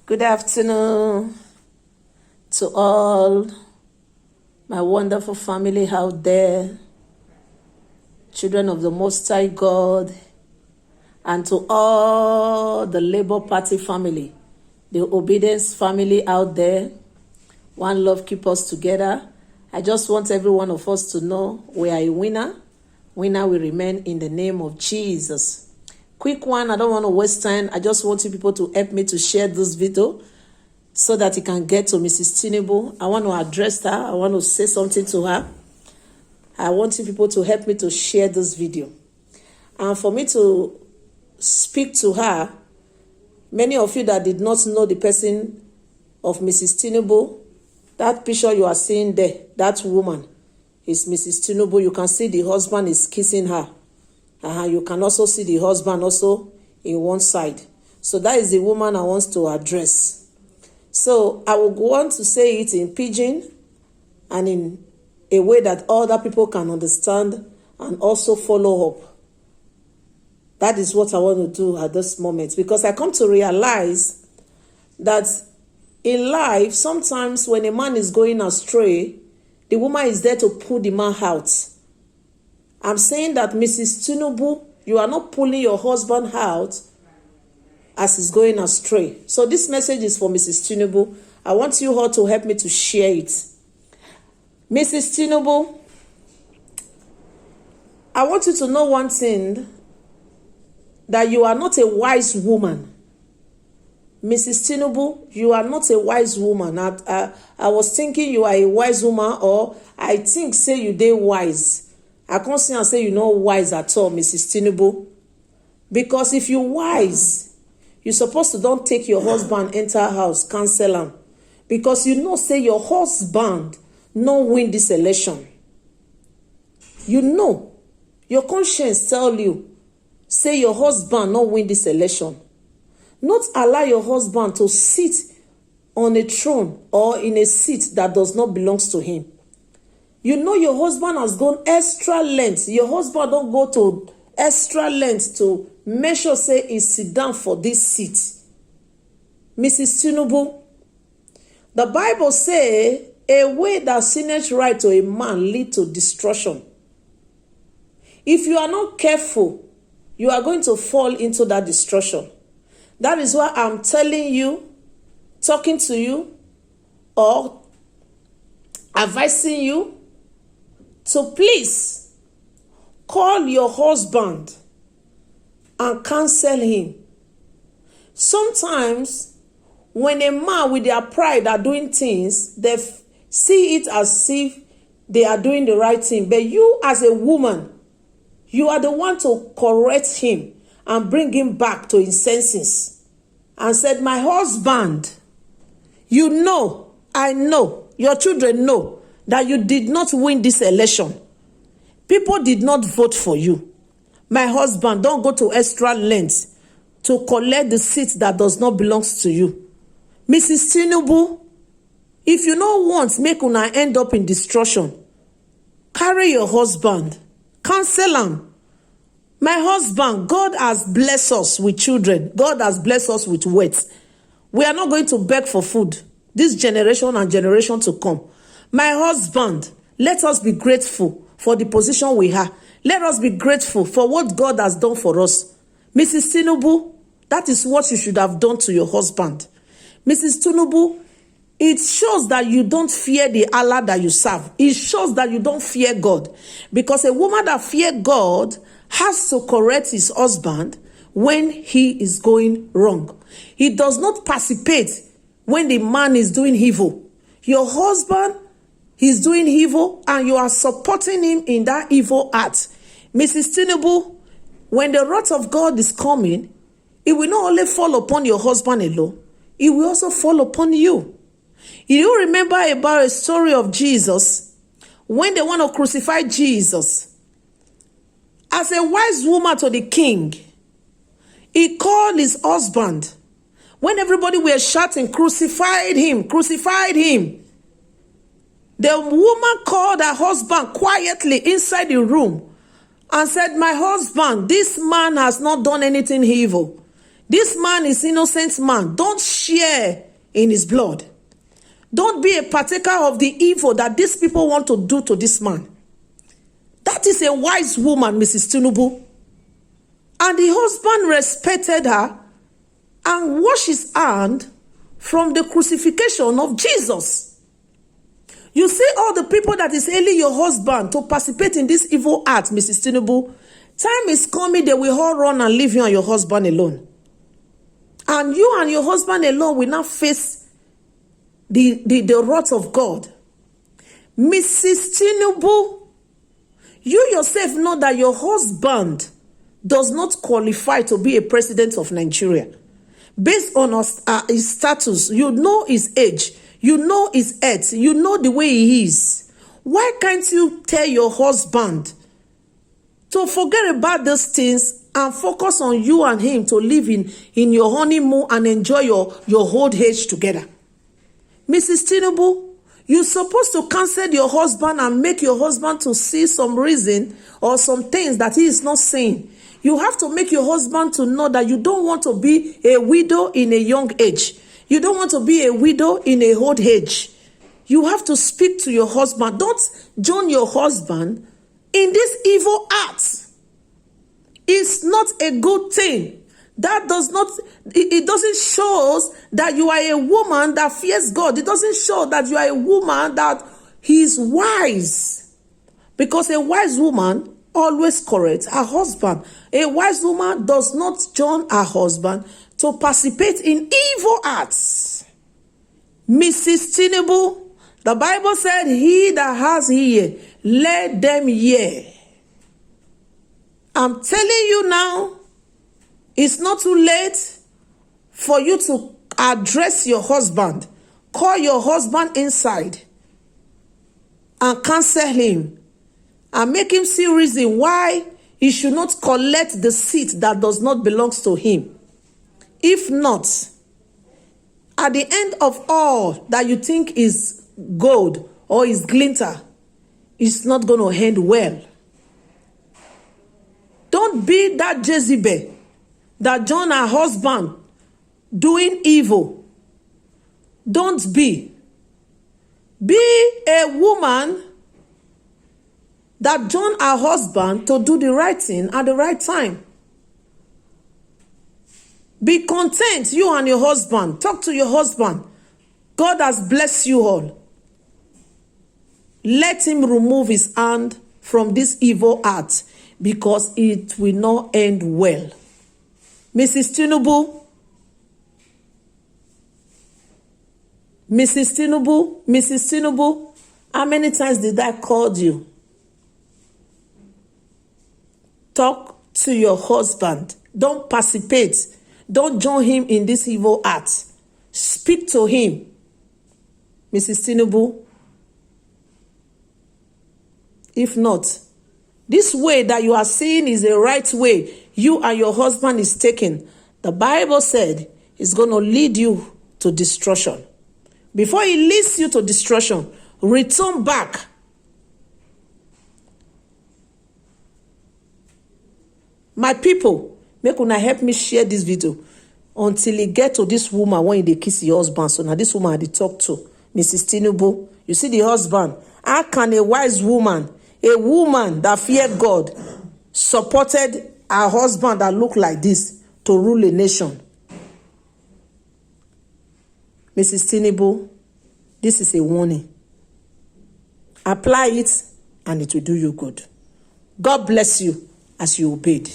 Good afternoon to all my wonderful family out there, children of the Most High God, and to all the Labour Party family, the Obedience family out there. One love keep us together. I just want every one of us to know we are a winner. Winner will remain in the name of Jesus. Quick one, I don't want to waste time. I just want you people to help me to share this video so that it can get to Mrs Tinubu. I want to address her. I want to say something to her. I want you people to help me to share this video. And for me to speak to her, many of you that did not know the person of Mrs Tinubu, that picture you are seeing there, that woman is Mrs Tinubu. You can see the husband is kissing her. You can also see the husband also in one side. So that is the woman I want to address. So I would want to say it in pidgin and in a way that other people can understand and also follow up. That is what I want to do at this moment, because I come to realize that in life, sometimes when a man is going astray, the woman is there to pull the man out. I'm saying that Mrs. Tinubu, you are not pulling your husband out as he's going astray. So this message is for Mrs. Tinubu. I want you all to help me to share it. Mrs. Tinubu, I want you to know one thing, that you are not a wise woman. Mrs. Tinubu, you are not a wise woman. I was thinking you are a wise woman, or I think say you dey wise. I can't see and say you're not wise at all, Mrs. Tinubu. Because if you're wise, you're supposed to don't take your husband enter house, cancel him. Because you know, say your husband no win this election. You know, your conscience tell you, say your husband no win this election. Not allow your husband to sit on a throne or in a seat that does not belong to him. You know your husband has gone extra length. Your husband don't go to extra length to make sure say he sit down for this seat. Mrs. Tinubu, the Bible say a way that sinneth right to a man lead to destruction. If you are not careful, you are going to fall into that destruction. That is why I'm telling you, talking to you, or advising you to please call your husband and cancel him. Sometimes when a man with their pride are doing things, they see it as if they are doing the right thing. But you as a woman, you are the one to correct him and bring him back to his senses. And said, my husband, you know, I know, your children know that you did not win this election. People did not vote for you. My husband, don't go to extra lengths to collect the seat that does not belong to you. Mrs. Tinubu, if you don't want make una end up in destruction, carry your husband, cancel him. My husband, God has blessed us with children. God has blessed us with wealth. We are not going to beg for food this generation and generation to come. My husband, let us be grateful for the position we have. Let us be grateful for what God has done for us. Mrs. Tinubu, that is what you should have done to your husband. Mrs. Tinubu, it shows that you don't fear the Allah that you serve. It shows that you don't fear God. Because a woman that fears God has to correct his husband when he is going wrong. He does not participate when the man is doing evil. Your husband is doing evil and you are supporting him in that evil act. Mrs. Tinubu, when the wrath of God is coming, it will not only fall upon your husband alone, it will also fall upon you. You remember about a story of Jesus when they want to crucify Jesus. As a wise woman to the king, he called his husband. When everybody were shouting, crucified him, crucified him. The woman called her husband quietly inside the room and said, my husband, this man has not done anything evil. This man is innocent man. Don't share in his blood. Don't be a partaker of the evil that these people want to do to this man. That is a wise woman, Mrs. Tinubu. And the husband respected her and washed his hand from the crucifixion of Jesus. You see all the people that is hailing your husband to participate in this evil act, Mrs. Tinubu. Time is coming, they will all run and leave you and your husband alone. And you and your husband alone will not face the wrath of God. Mrs. Tinubu, you yourself know that your husband does not qualify to be a president of Nigeria. Based on his status, you know his age, you know his age, you know the way he is. Why can't you tell your husband to forget about those things and focus on you and him to live in your honeymoon and enjoy your old age together? Mrs. Tinubu, you're supposed to counsel your husband and make your husband to see some reason or some things that he is not seeing. You have to make your husband to know that you don't want to be a widow in a young age. You don't want to be a widow in a old age. You have to speak to your husband. Don't join your husband in this evil act. It's not a good thing. That does not, it doesn't show that you are a woman that fears God. It doesn't show that you are a woman that is wise. Because a wise woman always corrects her husband. A wise woman does not join her husband to participate in evil acts. Mrs. Tinubu, the Bible said, he that has ear, let them hear. I'm telling you now, it's not too late for you to address your husband. Call your husband inside and counsel him and make him see reason why he should not collect the seat that does not belong to him. If not, at the end of all that you think is gold or is glinter, it's not going to end well. Don't be that Jezebel that joined her husband doing evil. Don't be. Be a woman that joined her husband to do the right thing at the right time. Be content, you and your husband. Talk to your husband. God has blessed you all. Let him remove his hand from this evil act because it will not end well. Mrs. Tinubu, Mrs. Tinubu, Mrs. Tinubu, how many times did I call you? Talk to your husband. Don't participate. Don't join him in this evil act. Speak to him. Mrs. Tinubu. If not, this way that you are seeing is the right way you and your husband is taking. The Bible said it's going to lead you to destruction. Before it leads you to destruction, return back. My people, make una help me share this video until it get to this woman when they kiss your husband. So now this woman I talk to, Mrs. Tinubu. You see the husband. How can a wise woman, a woman that feared God, supported her husband that looked like this to rule a nation? Mrs. Tinubu, this is a warning. Apply it and it will do you good. God bless you as you obeyed.